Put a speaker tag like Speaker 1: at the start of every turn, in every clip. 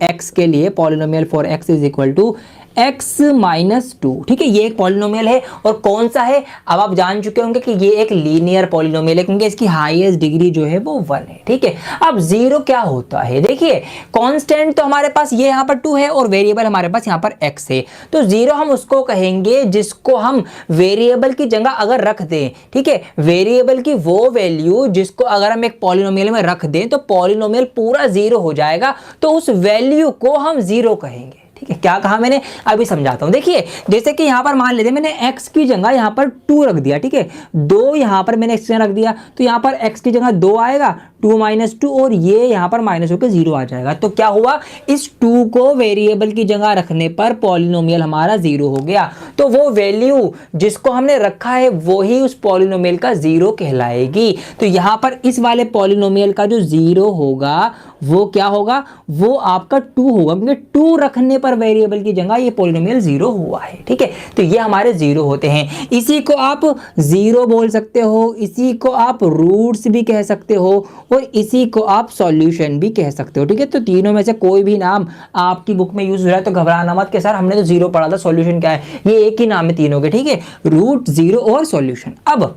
Speaker 1: x के लिए polynomial for x is equal to x minus two. ठीक है, ये एक पॉलिनोमियल है और कौन सा है, अब आप जान चुके होंगे कि ये एक लीनियर पॉलिनोमियल है क्योंकि इसकी हाईएस्ट डिग्री जो है वो 1 है। ठीक है, अब जीरो क्या होता है, देखिए कांस्टेंट तो हमारे पास ये यहाँ पर 2 है और वेरिएबल हमारे पास यहाँ पर x है, तो जीरो हम उसको कहेंगे जिसको हम वेरिएबल की जगह अगर रख दें। ठीक है, वेरिएबल की वो वैल्यू जिसको अगर हम एक पॉलिनोमियल में रख दें तो पॉलिनोमियल पूरा जीरो हो जाएगा, तो उस वैल्यू को हम जीरो कहेंगे। ठीक है, क्या कहा मैंने, अभी समझाता हूं। देखिए जैसे कि यहां पर मान लेते मैंने x की जगह यहां पर 2 रख दिया। ठीक है, 2 यहां पर मैंने x की जगह रख दिया, तो यहां पर x की जगह 2 आएगा, 2 माइनस 2, और ये यहां पर माइनस होकर 0 आ जाएगा। तो क्या हुआ, इस 2 को वेरिएबल की जगह रखने पर पॉलिनोमियल हमारा 0 हो गया। तो वो वैल्यू जिसको हमने रखा है वो ही उस पॉलिनोमियल का 0 कहलाएगी। तो यहां पर इस वाले पॉलिनोमियल का जो 0 होगा वो क्या होगा, वो आपका 2 होगा, क्योंकि 2 रखने पर वेरिएबल की जगह ये पॉलिनोमियल 0 हुआ है। ठीक है, तो ये हमारे 0 होते हैं। इसी को आप 0 बोल सकते हो, इसी को आप रूट्स भी कह सकते हो, और इसी को आप सॉल्यूशन भी कह सकते हो। ठीक है, तो तीनों में से कोई भी नाम आपकी बुक में यूज हो रहा है तो घबराना मत कि सर हमने तो 0 पढ़ा था, सॉल्यूशन क्या है, ये एक ही नाम है तीनों के। ठीक है, रूट, 0 और सॉल्यूशन। अब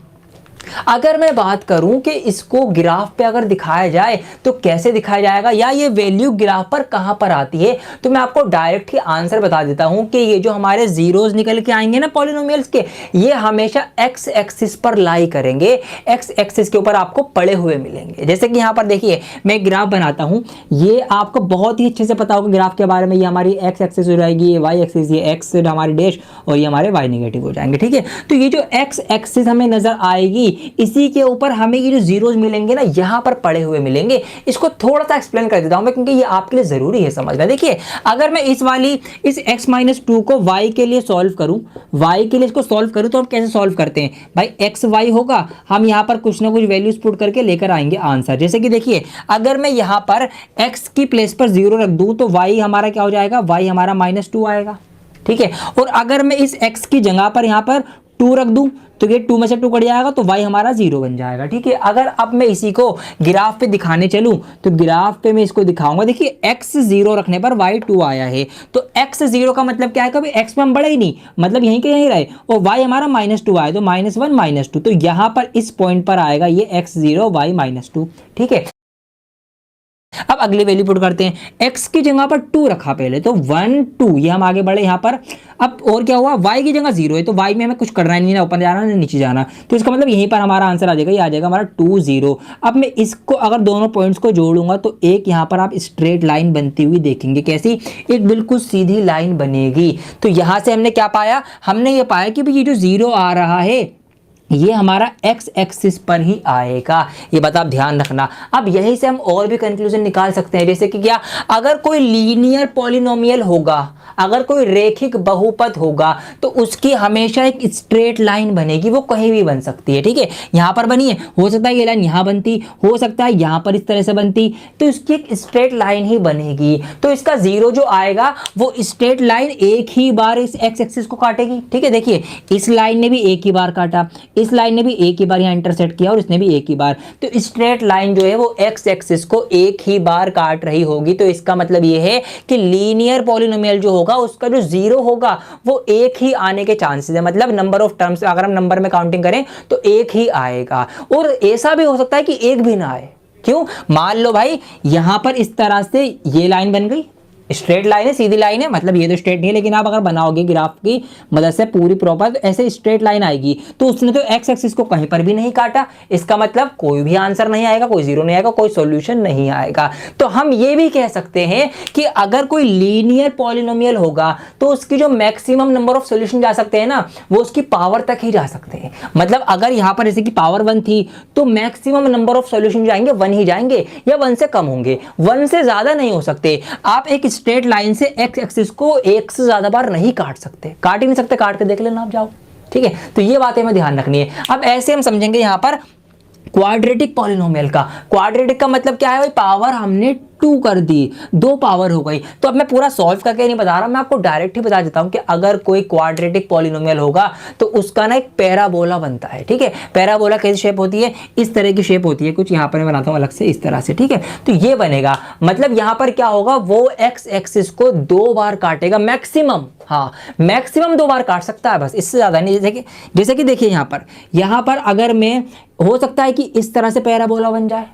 Speaker 1: अगर मैं बात करूं कि इसको ग्राफ पे अगर दिखाया जाए तो कैसे दिखाया जाएगा, या ये वैल्यू ग्राफ पर कहां पर आती है, तो मैं आपको डायरेक्ट ही आंसर बता देता हूं कि ये जो हमारे जीरोस निकल के आएंगे ना पॉलिनोमियल्स के, ये हमेशा एक्स एक्सिस पर लाई करेंगे, एक्स एक्सिस के ऊपर आपको पड़े हुए मिलेंगे। जैसे कि यहां पर देखिए मैं ग्राफ बनाता हूं, ये आपको बहुत ही अच्छे से पता होगा ग्राफ के बारे में, ये हमारी एक्स एक्सिस हो जाएगी, ये वाई एक्सिस, ये एक्स हमारे डैश और ये हमारे वाई नेगेटिव हो जाएंगे। ठीक है, तो ये जो एक्स एक्सिस हमें नजर आएगी, इसी के ऊपर हमें ये जो जीरोस मिलेंगे ना यहां पर पड़े हुए मिलेंगे। इसको थोड़ा सा एक्सप्लेन कर देता हूं मैं क्योंकि ये आपके लिए जरूरी है समझना। देखिए अगर मैं इस x माइनस 2 को y के लिए सॉल्व करूं, y के लिए इसको सॉल्व करूं तो हम कैसे सॉल्व करते हैं भाई, x y होगा, हम यहां पर कुछ ना कुछ वैल्यूज पुट करके लेकर आएंगे आंसर। जैसे कि देखिए अगर मैं यहां पर x की प्लेस पर 0 रख दूं तो y हमारा क्या हो जाएगा, y हमारा -2 आएगा। ठीक है, और अगर मैं इस x की जगह पर यहां पर 2 रख दूं तो ये 2 में से 2 कट जाएगा तो y हमारा 0 बन जाएगा। ठीक है, अगर अब मैं इसी को ग्राफ पे दिखाने चलूं तो ग्राफ पे मैं इसको दिखाऊंगा। देखिए x 0 रखने पर y 2 आया है, तो x 0 का मतलब क्या है, कभी x में हम बढ़े ही नहीं, मतलब यहीं के यहीं रहे, और y हमारा -2 आया तो -1 -2, तो यहां पर इस पॉइंट पर आएगा ये x 0 y -2। ठीक है, अब अगली वैल्यू पुट करते हैं, x की जगह पर 2 रखा पहले तो 1 2, ये हम आगे बढ़े यहाँ पर। अब और क्या हुआ, y की जगह 0 है तो y में हमें कुछ करना नहीं, ना ऊपर जाना ना नीचे जाना, तो इसका मतलब यहीं पर हमारा आंसर आ जाएगा, ये आ जाएगा हमारा 2 0। अब मैं इसको अगर दोनों पॉइंट्स को जोड़ूंगा तो एक यहाँ पर आप स्ट्रेट लाइन बनती हुई देखेंगे, कैसी, एक बिल्कुल सीधी लाइन बनेगी। तो यहाँ से हमने क्या पाया, हमने ये पाया कि ये जो 0 आ रहा है ये हमारा x एक्सिस पर ही आएगा, ये बात आप ध्यान रखना। अब यहीं से हम और भी कंक्लूजन निकाल सकते हैं, जैसे कि क्या, अगर कोई लीनियर पॉलिनोमियल होगा, अगर कोई रेखिक बहुपद होगा तो उसकी हमेशा एक स्ट्रेट लाइन बनेगी, वो कहीं भी बन सकती है। ठीक है, यहां पर बनी है, हो सकता है ये लाइन यहां बनती, हो सकता है यहां पर इस तरह से बनती, तो इसकी एक स्ट्रेट लाइन ही बनेगी। तो इसका 0 जो आएगा वो स्ट्रेट लाइन एक ही बार इस x एक्सिस को काटेगी। ठीक है, देखिए इस लाइन ने भी एक ही बार काटा, इस लाइन ने भी एक ही बार यहाँ इंटरसेक्ट किया और इसने भी एक ही बार, तो स्ट्रेट लाइन जो है वो x एक्सिस को एक ही बार काट रही होगी। तो इसका मतलब ये है कि लीनियर पॉलिनोमियल जो होगा उसका जो 0 होगा वो एक ही आने के चांसेस है, मतलब नंबर ऑफ टर्म्स अगर हम नंबर में काउंटिंग करें तो एक ही आएगा। और ऐसा भी हो सकता है कि एक भी ना आए, क्यों, मान लो भाई यहां पर इस तरह से ये लाइन बन गई, स्ट्रेट लाइन है, सीधी लाइन है, मतलब ये तो स्ट्रेट नहीं है, लेकिन आप अगर बनाओगे ग्राफ की मदद से पूरी प्रॉपर तो ऐसे स्ट्रेट लाइन आएगी, तो उसने तो x एक्सिस को कहीं पर भी नहीं काटा, इसका मतलब कोई भी आंसर नहीं आएगा, कोई 0 नहीं आएगा, कोई सॉल्यूशन नहीं आएगा। तो हम ये भी कह सकते हैं कि अगर कोई लीनियर पॉलिनोमियल होगा तो उसकी जो मैक्सिमम नंबर ऑफ सॉल्यूशन जा सकते हैं ना वो उसकी पावर तक ही जा सकते हैं। मतलब अगर यहाँ पर जैसे कि पावर 1 थी तो मैक्सिमम नंबर ऑफ सॉल्यूशन जाएंगे 1 ही जाएंगे, या 1 से कम होंगे, 1 से ज्यादा नहीं हो सकते। आप एक स्ट्रेट लाइन से x एक्सिस को एक से ज्यादा बार नहीं काट सकते, काट ही नहीं सकते, काट के देख लेना आप जाओ। ठीक है, तो ये बातें हमें ध्यान रखनी है। अब ऐसे हम समझेंगे यहां पर क्वाड्रेटिक पॉलिनोमियल का। क्वाड्रेटिक का मतलब क्या है भाई, पावर हमने 2 कर दी, 2 पावर हो गई। तो अब मैं पूरा सॉल्व करके नहीं बता रहा, मैं आपको डायरेक्ट ही बता देता हूं कि अगर कोई क्वाड्रेटिक पॉलिनोमियल होगा तो उसका ना एक पैराबोला बनता है, ठीक है। पैराबोला कैसी शेप होती है, इस तरह की शेप होती है कुछ, यहां पर मैं बनाता हूं अलग से इस तरह से, ठीक है। तो ये बनेगा, मतलब यहां पर क्या होगा, वो एक्स एक्सिस को 2 बार काटेगा मैक्सिमम, हाँ मैक्सिमम 2 बार काट सकता है, बस इससे ज्यादा नहीं। जैसे कि देखिए यहां पर अगर मैं, हो सकता है कि इस तरह से पैराबोला बन जाए,